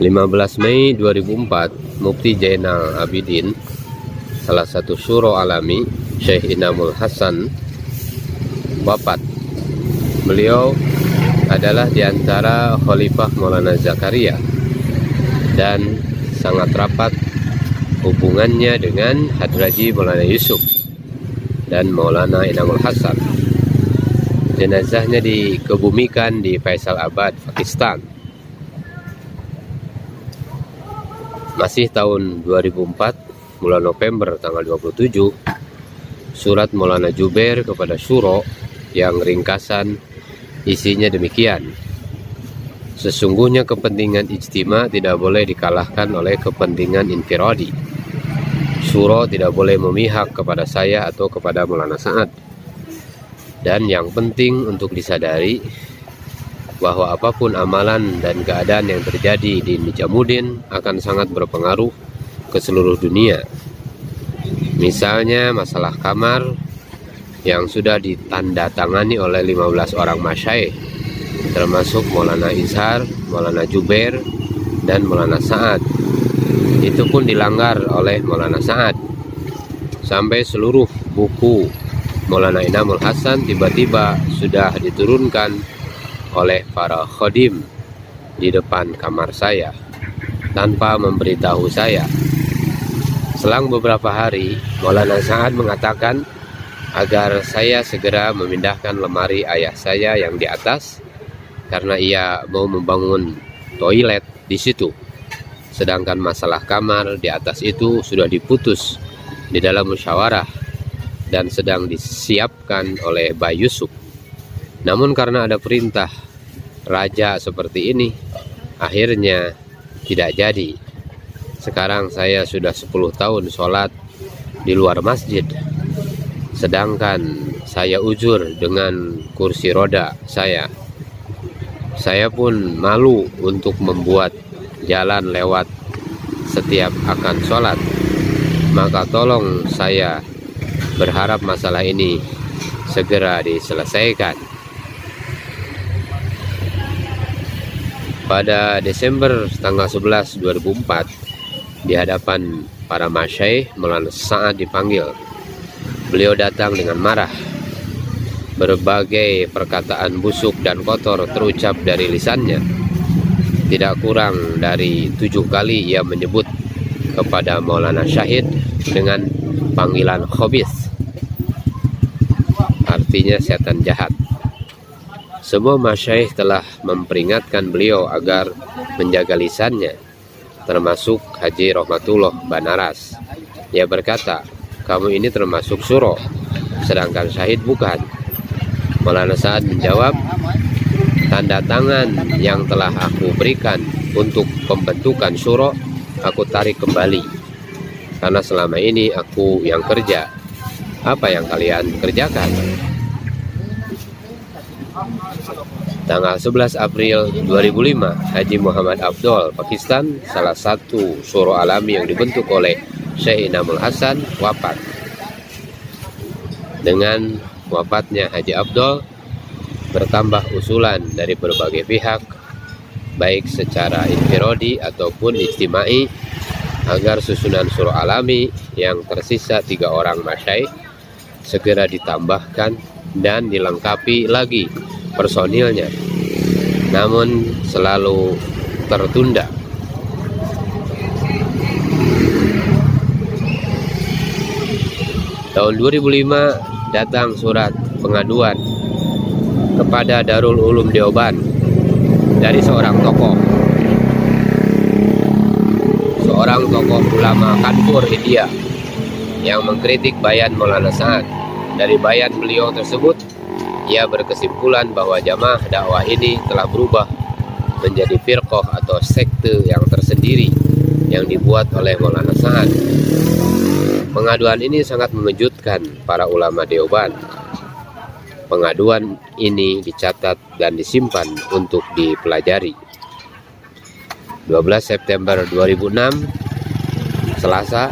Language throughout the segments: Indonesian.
15 Mei 2004, Mufti Zainal Abidin, salah satu syuro alami, Syekh Inamul Hasan, wafat. Beliau adalah diantara Khalifah Maulana Zakaria dan sangat rapat hubungannya dengan Hadraji Maulana Yusuf dan Maulana Inamul Hasan. Jenazahnya dikebumikan di Faisalabad, Pakistan. Masih tahun 2004, bulan November tanggal 27, surat Maulana Jubair kepada Syuro yang ringkasan isinya demikian: sesungguhnya kepentingan ijtima tidak boleh dikalahkan oleh kepentingan infiradi. Syuro tidak boleh memihak kepada saya atau kepada Maulana Sa'ad. Dan yang penting untuk disadari bahwa apapun amalan dan keadaan yang terjadi di Nijamuddin akan sangat berpengaruh ke seluruh dunia. Misalnya masalah kamar yang sudah ditandatangani oleh 15 orang masyayikh, termasuk Maulana Izhar, Maulana Jubair, dan Maulana Sa'ad. Itu pun dilanggar oleh Maulana Sa'ad. Sampai seluruh buku Maulana Inamul Hasan tiba-tiba sudah diturunkan oleh para khodim di depan kamar saya tanpa memberitahu saya. Selang beberapa hari, Maulana Sa'ad mengatakan agar saya segera memindahkan lemari ayah saya yang di atas karena ia mau membangun toilet di situ. Sedangkan masalah kamar di atas itu sudah diputus di dalam musyawarah dan sedang disiapkan oleh Mbah Yusuf. Namun karena ada perintah raja seperti ini, akhirnya tidak jadi. Sekarang saya sudah 10 tahun sholat di luar masjid, sedangkan saya uzur dengan kursi roda saya. Saya pun malu untuk membuat jalan lewat setiap akan sholat. Maka tolong saya berharap masalah ini segera diselesaikan. Pada Desember tanggal 11 2004, di hadapan para masyayikh, Maulana Sa'ad dipanggil. Beliau datang dengan marah. Berbagai perkataan busuk dan kotor terucap dari lisannya. Tidak kurang dari 7 kali ia menyebut kepada Maulana Syahid dengan panggilan khabith, artinya setan jahat. Semua masyayikh telah memperingatkan beliau agar menjaga lisannya, termasuk Haji Rahmatullah Banaras. Ia berkata, kamu ini termasuk syuro, sedangkan syahid bukan. Maulana Sa'ad menjawab, tanda tangan yang telah aku berikan untuk pembentukan syuro, aku tarik kembali. Karena selama ini aku yang kerja. Apa yang kalian kerjakan? Tanggal 11 April 2005, Haji Muhammad Abdul, Pakistan, salah satu syuro alami yang dibentuk oleh Syekh Inamul Hasan, wafat. Dengan wafatnya Haji Abdul, bertambah usulan dari berbagai pihak, baik secara infiradi ataupun ijtimai, agar susunan syuro alami yang tersisa 3 orang masyayikh segera ditambahkan dan dilengkapi lagi personilnya, namun selalu tertunda. Tahun 2005 datang surat pengaduan kepada Darul Ulum Deoban dari seorang tokoh ulama Kanpur, India, yang mengkritik bayan Maulana Sa'ad. Dari bayan beliau tersebut, ia berkesimpulan bahwa jamaah dakwah ini telah berubah menjadi firqah atau sekte yang tersendiri yang dibuat oleh Maulana Sa'ad. Pengaduan ini sangat mengejutkan para ulama Deoban. Pengaduan ini dicatat dan disimpan untuk dipelajari. 12 September 2006, Selasa,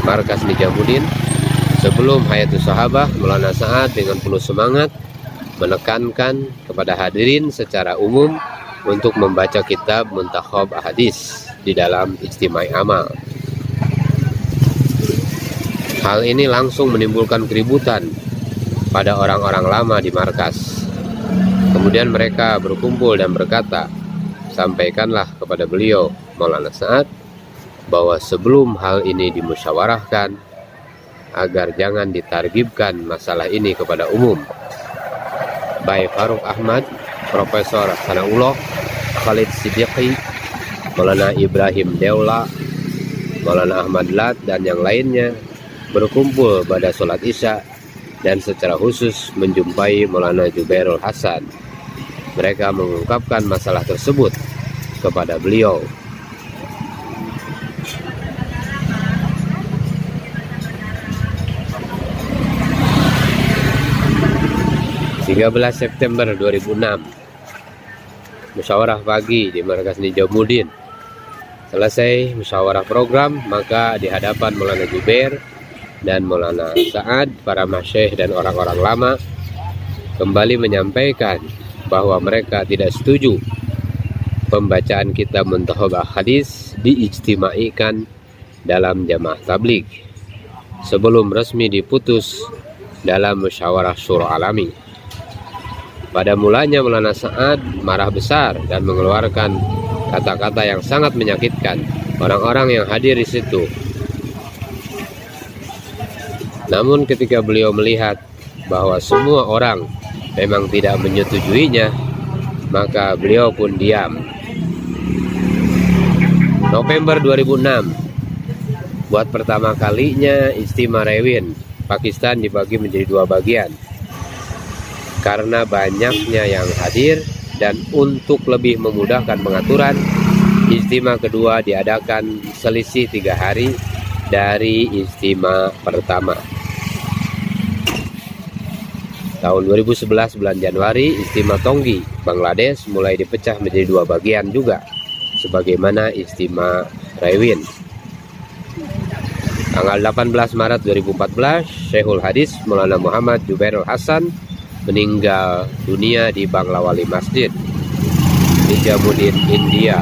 Markas Nijamuddin. Sebelum Hayatus Sahabah, Maulana Sa'ad dengan penuh semangat menekankan kepada hadirin secara umum untuk membaca kitab Muntakhab Ahadits di dalam Ijtimai Amal. Hal ini langsung menimbulkan keributan pada orang-orang lama di markas. Kemudian mereka berkumpul dan berkata, sampaikanlah kepada beliau Maulana Sa'ad bahwa sebelum hal ini dimusyawarahkan, agar jangan ditargibkan masalah ini kepada umum. Baik Faruk Ahmad, Profesor Sanaullah, Khalid Siddiqi, Maulana Ibrahim Deula, Maulana Ahmad Lat, dan yang lainnya berkumpul pada sholat Isya dan secara khusus menjumpai Maulana Jubairul Hasan. Mereka mengungkapkan masalah tersebut kepada beliau. (13 September 2006) musyawarah pagi di Markas Nijamuddin. Selesai musyawarah program, maka di hadapan Maulana Jubair dan Maulana Sa'ad, para masyayikh dan orang-orang lama kembali menyampaikan bahwa mereka tidak setuju pembacaan kitab Muntakhab Ahadits diijtimaikan dalam jamaah tabligh sebelum resmi diputus dalam musyawarah syura alami. Pada mulanya Maulana Sa'ad marah besar dan mengeluarkan kata-kata yang sangat menyakitkan orang-orang yang hadir di situ. Namun ketika beliau melihat bahwa semua orang memang tidak menyetujuinya, maka beliau pun diam. November 2006, buat pertama kalinya Ijtima Rewin Pakistan dibagi menjadi 2 bagian. Karena banyaknya yang hadir dan untuk lebih memudahkan pengaturan, Ijtima kedua diadakan selisih 3 hari dari Ijtima pertama. Tahun 2011 bulan Januari, Ijtima Tonggi Bangladesh mulai dipecah menjadi 2 bagian juga, sebagaimana Ijtima Rewin. Tanggal 18 Maret 2014, Syekhul Hadis Maulana Muhammad Jubairul Hasan meninggal dunia di Banglawali Masjid, Nijamuddin, India.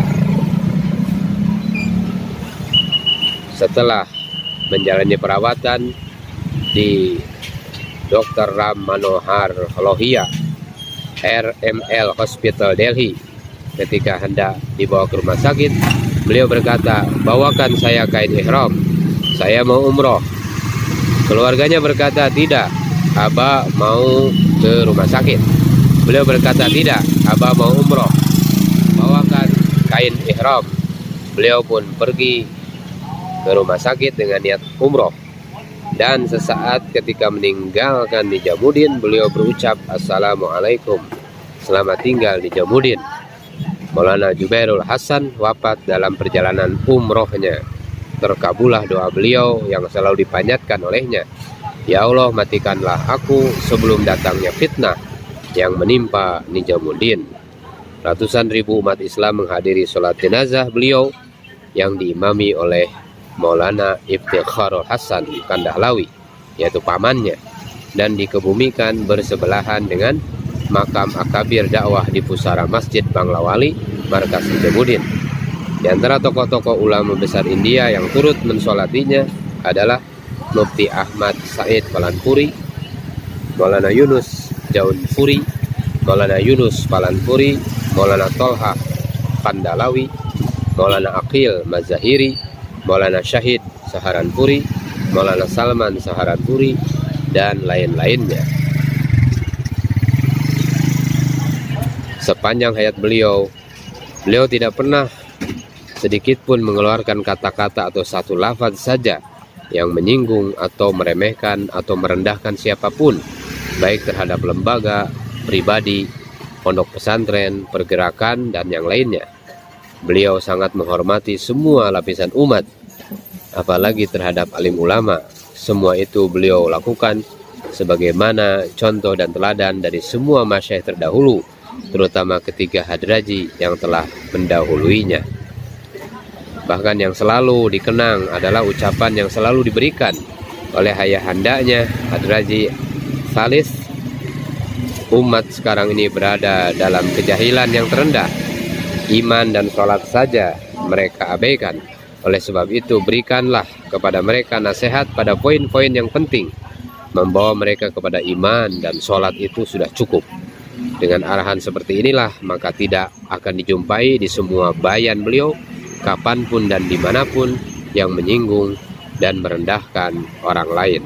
Setelah menjalani perawatan di Dr. Ram Manohar Lohia RML Hospital Delhi, ketika hendak dibawa ke rumah sakit, beliau berkata, bawakan saya kain ihram, saya mau umroh. Keluarganya berkata, tidak, Abah mau ke rumah sakit. Beliau berkata, tidak, Abah mau umroh, bawakan kain ihram. Beliau pun pergi ke rumah sakit dengan niat umroh. Dan sesaat ketika meninggalkan Nijamuddin, beliau berucap, Assalamualaikum, selamat tinggal Nijamuddin. Maulana Jubairul Hasan wafat dalam perjalanan umrohnya. Terkabulah doa beliau yang selalu dipanjatkan olehnya, ya Allah, matikanlah aku sebelum datangnya fitnah yang menimpa Nijamuddin. Ratusan ribu umat Islam menghadiri sholat jenazah beliau yang diimami oleh Maulana Iftikharul Hasan Kandahlawi, yaitu pamannya, dan dikebumikan bersebelahan dengan makam akabir dakwah di pusara Masjid Banglawali, Markas Nijamuddin. Di antara tokoh-tokoh ulama besar India yang turut mensolatinya adalah Mufti Ahmad Said Palanpuri, Maulana Yunus Jaunpuri, Maulana Yunus Palanpuri, Maulana Tolha Kandalawi, Maulana Aqil Mazahiri, Maulana Syahid Saharanpuri, Maulana Salman Saharanpuri, dan lain-lainnya. Sepanjang hayat beliau tidak pernah sedikit pun mengeluarkan kata-kata atau satu lafaz saja yang menyinggung atau meremehkan atau merendahkan siapapun, baik terhadap lembaga, pribadi, pondok pesantren, pergerakan, dan yang lainnya. Beliau sangat menghormati semua lapisan umat, apalagi terhadap alim ulama. Semua itu beliau lakukan sebagaimana contoh dan teladan dari semua masyayikh terdahulu, terutama ketiga hadraji yang telah mendahuluinya. Bahkan yang selalu dikenang adalah ucapan yang selalu diberikan oleh ayahandanya Hadraji Thalith, umat sekarang ini berada dalam kejahilan yang terendah, iman dan sholat saja mereka abaikan. Oleh sebab itu, berikanlah kepada mereka nasihat pada poin-poin yang penting, membawa mereka kepada iman dan sholat itu sudah cukup. Dengan arahan seperti inilah, maka tidak akan dijumpai di semua bayan beliau, kapanpun dan dimanapun, yang menyinggung dan merendahkan orang lain.